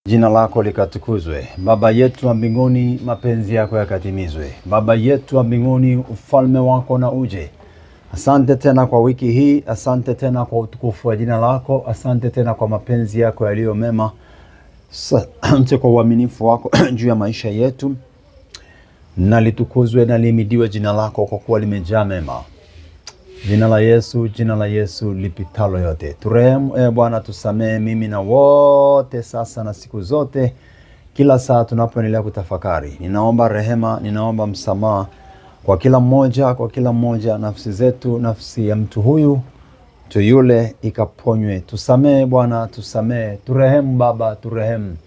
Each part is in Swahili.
Jina lako likatukuzwe. Baba yetu wa mbinguni, mapenzi yako yakatimizwe. Baba yetu wa mbinguni, ufalme wako na uje. Asante tena kwa wiki hii, asante tena kwa utukufu wa jina lako, asante tena kwa mapenzi yako yaliyo mema. Asante kwa uaminifu wako juu ya maisha yetu. Na litukuzwe na lihimidiwe jina lako kwa kuwa limejaa mema. Jina la Yesu lipitalo yote. Turehemu Bwana, tusamehe mimi na wote sasa na siku zote, kila saa tunapoendelea kutafakari. Ninaomba rehema, ninaomba msamaha kwa kila mmoja, nafsi zetu, nafsi ya mtu huyu, mtu yule ikaponywe. Tusamehe Bwana, tusamehe. Turehemu Baba, turehemu.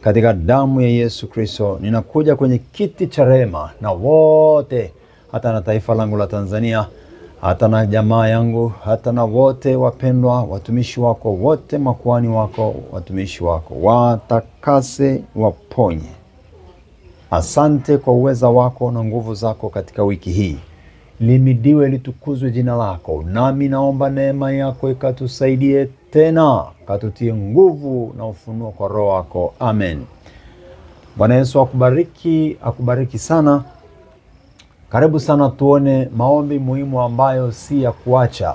Katika damu ya Yesu Kristo, ninakuja kwenye kiti cha rehema na wote, hata na taifa langu la Tanzania, hata na jamaa yangu, hata na wote wapendwa, watumishi wako wote, makuhani wako, watumishi wako, watakase, waponye. Asante kwa uweza wako na nguvu zako katika wiki hii. Lihimidiwe, litukuzwe jina lako. Nami naomba neema yako ikatusaidie tena, katutie nguvu na ufunuo kwa roho wako. Amen. Bwana Yesu akubariki sana. Karibu sana tuone maombi muhimu ambayo si ya kuacha,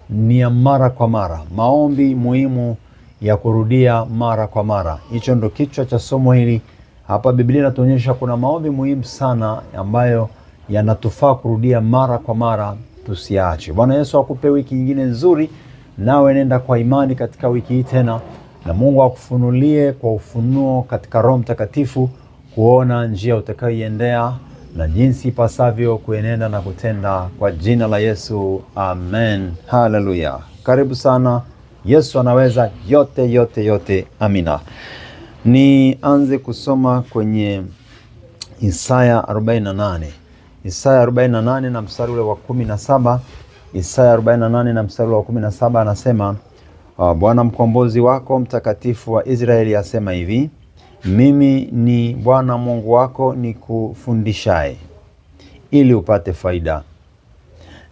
ni ya mara kwa mara. Maombi muhimu ya kurudia mara kwa mara. Hicho ndo kichwa cha somo hili. Hapa Biblia inatuonyesha kuna maombi muhimu sana ambayo yanatufaa kurudia mara kwa mara, tusiache. Bwana Yesu akupe wiki nyingine nzuri, nawe nenda kwa imani katika wiki hii tena, na Mungu akufunulie kwa ufunuo katika Roho Mtakatifu kuona njia utakayoiendea na jinsi ipasavyo kuenenda na kutenda, kwa jina la Yesu. Amen. Haleluya. Karibu sana. Yesu anaweza yote. Amina. Nianze kusoma kwenye Isaya 48. Isaya 48 na mstari ule wa 17. Isaya 48 na mstari wa 17 anasema, Bwana mkombozi wako mtakatifu wa Israeli asema hivi: mimi ni Bwana Mungu wako, nikufundishaye ili upate faida,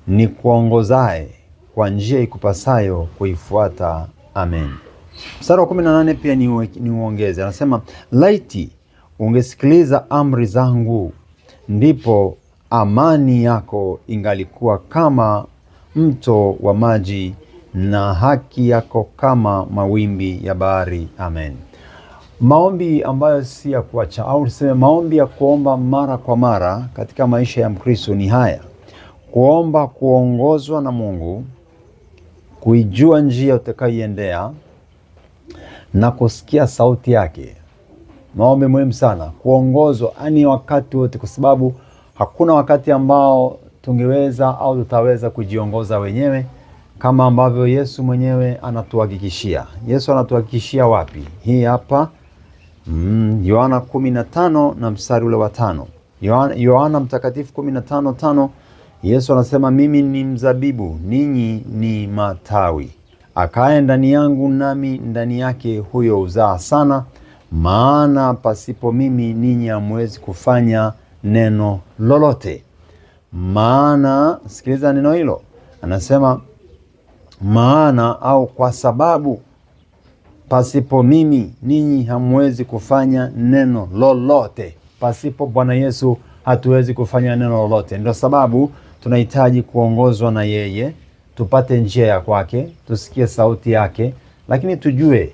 nikuongozaye kwa njia ikupasayo kuifuata. Amen. Mstari wa 18 pia niuongeze. Anasema, laiti ungesikiliza amri zangu, ndipo amani yako ingalikuwa kama mto wa maji, na haki yako kama mawimbi ya bahari. Amen. Maombi ambayo si ya kuacha, au tuseme maombi ya kuomba mara kwa mara katika maisha ya Mkristo ni haya: kuomba kuongozwa na Mungu, kuijua njia utakayoiendea na kusikia sauti yake. Maombi muhimu sana, kuongozwa ani wakati wote, kwa sababu hakuna wakati ambao tungeweza au tutaweza kujiongoza wenyewe kama ambavyo Yesu mwenyewe anatuhakikishia. Yesu anatuhakikishia wapi? Hii hapa Yohana 15 na mstari ule wa 5. Yohana mtakatifu 15:5. Yesu anasema, mimi ni mzabibu, ninyi ni matawi. Akae ndani yangu nami ndani yake, huyo huzaa sana, maana pasipo mimi ninyi hamwezi kufanya neno lolote. Maana, sikiliza neno hilo, anasema maana au kwa sababu pasipo mimi ninyi hamwezi kufanya neno lolote. Pasipo Bwana Yesu hatuwezi kufanya neno lolote. Ndio sababu tunahitaji kuongozwa na yeye, tupate njia ya kwake, tusikie sauti yake, lakini tujue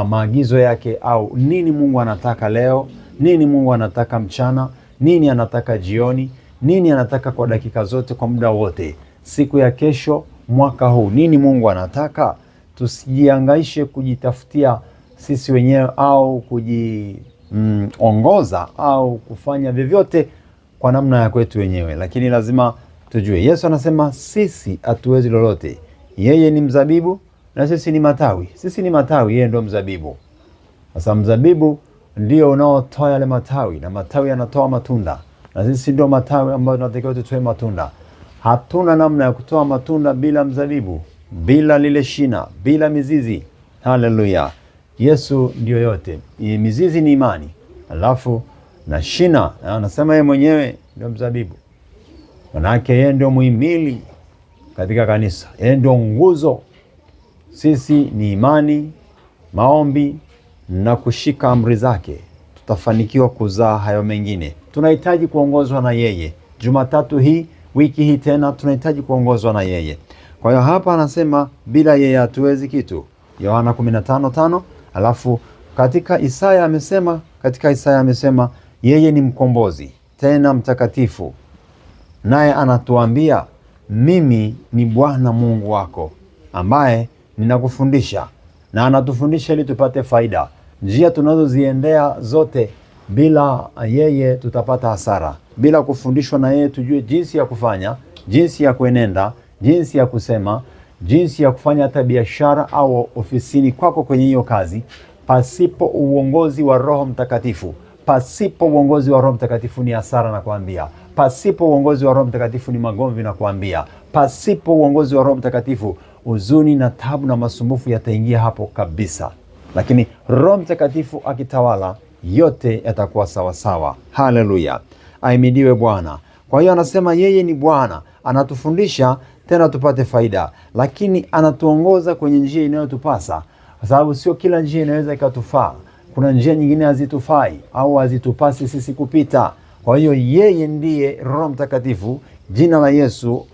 maagizo yake, au nini Mungu anataka leo, nini Mungu anataka mchana, nini anataka jioni, nini anataka kwa dakika zote, kwa muda wote, siku ya kesho, mwaka huu, nini Mungu anataka. Tusijihangaishe kujitafutia sisi wenyewe au kujiongoza au kufanya vyovyote kwa namna ya kwetu wenyewe, lakini lazima tujue Yesu anasema sisi hatuwezi lolote. Yeye ni mzabibu na sisi ni matawi. Sisi ni matawi, yeye ndio mzabibu. Sasa mzabibu ndio unaotoa yale matawi, na matawi yanatoa matunda, na sisi ndio matawi ambao tunatakiwa tutoe matunda. Hatuna namna ya kutoa matunda bila mzabibu, bila lile shina, bila mizizi. Haleluya. Yesu ndio yote. Mizizi ni imani, alafu na shina, anasema yeye mwenyewe ndio mzabibu. Manake yeye ndio muhimili katika kanisa, yeye ndio nguzo. Sisi ni imani, maombi na kushika amri zake, tutafanikiwa kuzaa hayo mengine. Tunahitaji kuongozwa na yeye. Jumatatu hii, wiki hii tena, tunahitaji kuongozwa na yeye. Kwa hiyo hapa anasema bila yeye hatuwezi kitu. Yohana 15:5. Alafu katika Isaya amesema yeye ni mkombozi tena mtakatifu. Naye anatuambia mimi ni Bwana Mungu wako ambaye ninakufundisha, na anatufundisha ili tupate faida. Njia tunazoziendea zote bila yeye tutapata hasara. Bila kufundishwa na yeye tujue jinsi ya kufanya, jinsi ya kuenenda, jinsi ya kusema, jinsi ya kufanya hata biashara au ofisini kwako kwenye hiyo kazi, pasipo uongozi wa Roho Mtakatifu. Pasipo uongozi wa Roho Mtakatifu ni hasara na kuambia. Pasipo uongozi wa Roho Mtakatifu ni magomvi na kuambia. Pasipo uongozi wa Roho Mtakatifu huzuni na taabu na masumbufu yataingia hapo kabisa. Lakini Roho Mtakatifu akitawala, yote yatakuwa sawa sawa. Haleluya. Ahimidiwe Bwana. Kwa hiyo anasema yeye ni Bwana, anatufundisha tena tupate faida, lakini anatuongoza kwenye njia inayotupasa, kwa sababu sio kila njia inaweza ikatufaa. Kuna njia nyingine hazitufai au hazitupasi sisi kupita. Kwa hiyo yeye ndiye Roho Mtakatifu. Jina la Yesu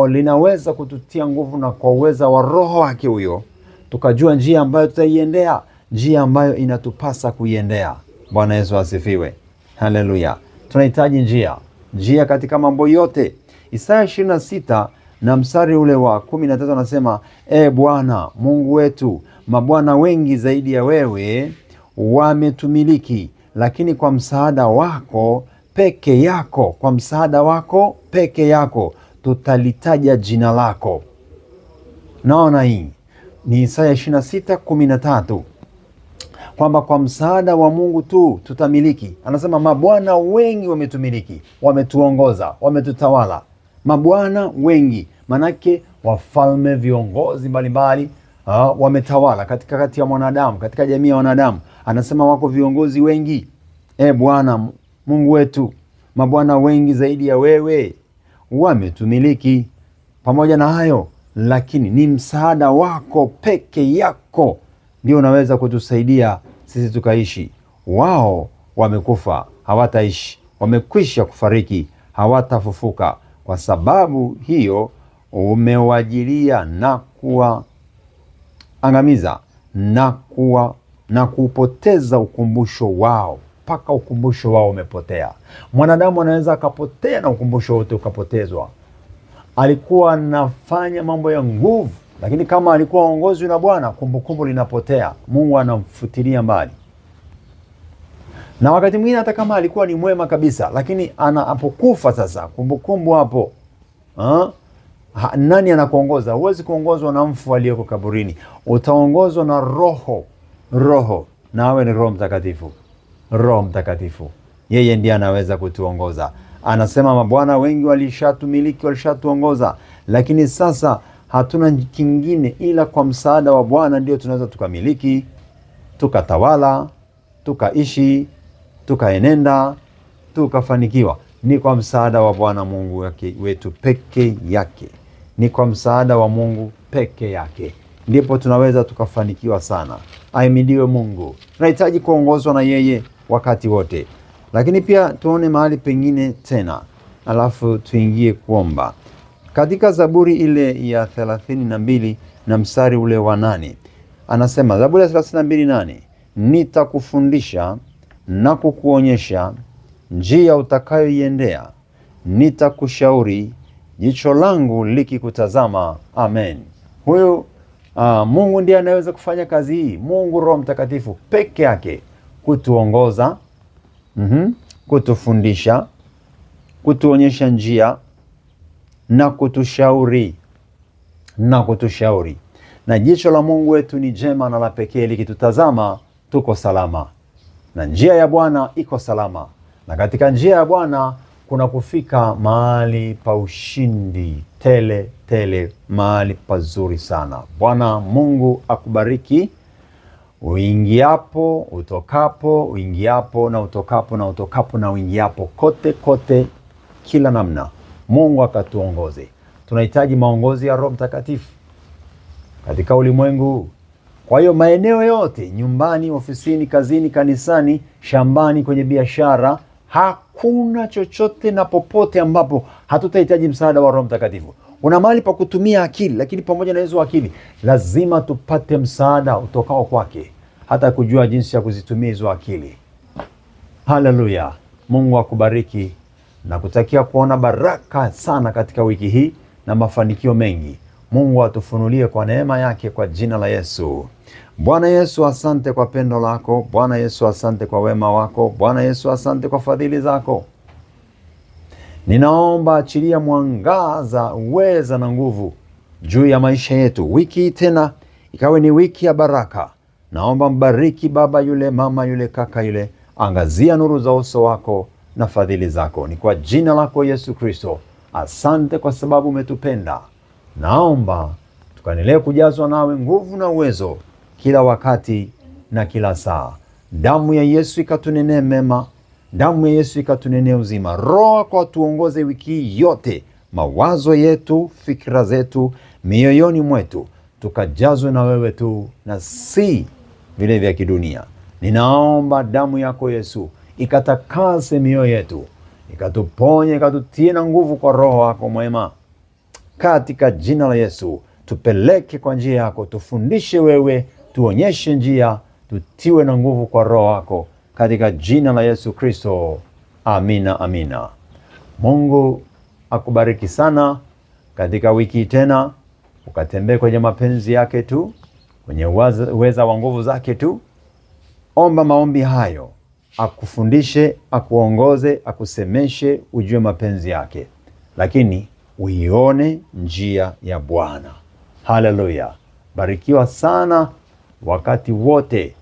linaweza kututia nguvu, na kwa uweza wa Roho wake huyo tukajua njia ambayo tutaiendea, njia ambayo inatupasa kuiendea. Bwana Yesu asifiwe. Haleluya. Tunahitaji njia katika mambo yote. Isaya 26 na mstari ule wa 13 anasema, Bwana Mungu wetu, mabwana wengi zaidi ya wewe wametumiliki, lakini kwa msaada wako peke yako, kwa msaada wako peke yako tutalitaja jina lako. Naona hii ni Isaya 26:13, kwamba kwa msaada wa Mungu tu tutamiliki. Anasema mabwana wengi wametumiliki, wametuongoza, wametutawala. Mabwana wengi, manake wafalme, viongozi mbalimbali wametawala katika kati ya mwanadamu, katika jamii ya wanadamu. Anasema wako viongozi wengi. Bwana Mungu wetu, mabwana wengi zaidi ya wewe wametumiliki. Pamoja na hayo, lakini ni msaada wako peke yako ndio unaweza kutusaidia sisi tukaishi. Wao wamekufa, hawataishi. Wamekwisha kufariki, hawatafufuka. Kwa sababu hiyo umewajilia na kuwaangamiza na kupoteza ukumbusho wao, mpaka ukumbusho wao umepotea. Mwanadamu anaweza akapotea na ukumbusho wote ukapotezwa. Alikuwa anafanya mambo ya nguvu, lakini kama alikuwa aongozwi na Bwana, kumbukumbu linapotea. Mungu anamfutilia mbali. Na wakati mwingine hata kama alikuwa ni mwema kabisa, lakini anapokufa sasa, kumbukumbu hapo. Nani anakuongoza? Huwezi kuongozwa na mfu aliyeko kaburini. Utaongozwa na Roho, na awe ni Roho Mtakatifu. Roho Mtakatifu, yeye ndiye anaweza kutuongoza. Anasema mabwana wengi walishatumiliki, walishatuongoza, lakini sasa hatuna kingine ila kwa msaada wa Bwana ndio tunaweza tukamiliki, tukatawala, tukaishi, tukaenenda, tukafanikiwa. Ni kwa msaada wa Bwana Mungu wetu peke yake. Ni kwa msaada wa Mungu peke yake ndipo tunaweza tukafanikiwa sana. Ahimidiwe Mungu. Tunahitaji kuongozwa na yeye wakati wote. Lakini pia tuone mahali pengine tena, alafu tuingie kuomba. Katika Zaburi ile ya 32 na mstari ule wa 8, anasema, Zaburi ya 32:8, nitakufundisha na kukuonyesha njia utakayoiendea, nitakushauri jicho langu likikutazama. Amen. Huyo Mungu ndiye anaweza kufanya kazi hii. Mungu Roho Mtakatifu peke yake kutuongoza, kutufundisha, kutuonyesha njia na kutushauri. Na jicho la Mungu wetu ni jema na la pekee, likitutazama tuko salama. Na njia ya Bwana iko salama. Na katika njia ya Bwana kuna kufika mahali pa ushindi tele, mahali pazuri sana. Bwana Mungu akubariki. Uingiapo, utokapo, uingiapo na utokapo na utokapo na uingiapo, kote kila namna. Mungu akatuongoze. Tunahitaji maongozi ya Roho Mtakatifu katika ulimwengu. Kwa hiyo maeneo yote, nyumbani, ofisini, kazini, kanisani, shambani, kwenye biashara, hakuna chochote na popote ambapo hatutahitaji msaada wa Roho Mtakatifu. Kuna mahali pa kutumia akili, lakini pamoja na hizo akili lazima tupate msaada utokao kwake, hata kujua jinsi ya kuzitumia hizo akili. Haleluya! Mungu akubariki na kutakia kuona baraka sana katika wiki hii na mafanikio mengi. Mungu atufunulie kwa neema yake kwa jina la Yesu. Bwana Yesu, asante kwa pendo lako. Bwana Yesu, asante kwa wema wako. Bwana Yesu, asante kwa fadhili zako. Ninaomba achilia mwangaza, uweza na nguvu juu ya maisha yetu. Wiki tena ikawe ni wiki ya baraka. Naomba mbariki baba yule, mama yule, kaka yule. Angazia nuru za uso wako na fadhili zako. Ni kwa jina lako Yesu Kristo. Asante kwa sababu umetupenda. Naomba tukaendelee kujazwa nawe nguvu na uwezo kila wakati na kila saa. Damu ya Yesu ikatunenee mema. Damu ya Yesu ikatunenee uzima. Roho kwa tuongoze wiki yote, mawazo yetu, fikra zetu, mioyoni mwetu, tukajazwe na wewe tu na si vile vya kidunia. Ninaomba damu yako Yesu ikatakase mioyo yetu, ikatuponye, ikatutie na nguvu kwa Roho wako mwema. Katika jina la Yesu, tupeleke kwa njia yako, tufundishe wewe, tuonyeshe njia, tutiwe na nguvu kwa Roho wako. Katika jina la Yesu Kristo. Amina, amina. Mungu akubariki sana katika wiki tena. Ukatembee kwenye mapenzi yake tu, kwenye uweza wa nguvu zake tu. Omba maombi hayo, akufundishe, akuongoze, akusemeshe, ujue mapenzi yake. Lakini uione njia ya Bwana. Haleluya. Barikiwa sana wakati wote.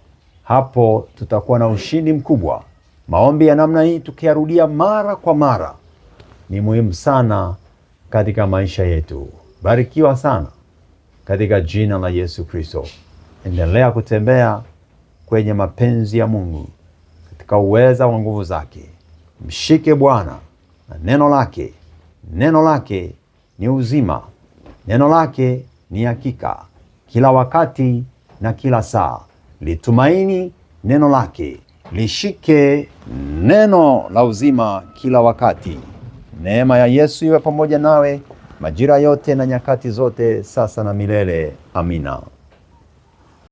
Hapo tutakuwa na ushindi mkubwa. Maombi ya namna hii tukiyarudia mara kwa mara ni muhimu sana katika maisha yetu. Barikiwa sana katika jina la Yesu Kristo. Endelea kutembea kwenye mapenzi ya Mungu katika uweza wa nguvu zake. Mshike Bwana na neno lake. Neno lake ni uzima. Neno lake ni hakika. Kila wakati na kila saa litumaini neno lake. Lishike neno la uzima kila wakati. Neema ya Yesu iwe pamoja nawe majira yote na nyakati zote, sasa na milele. Amina.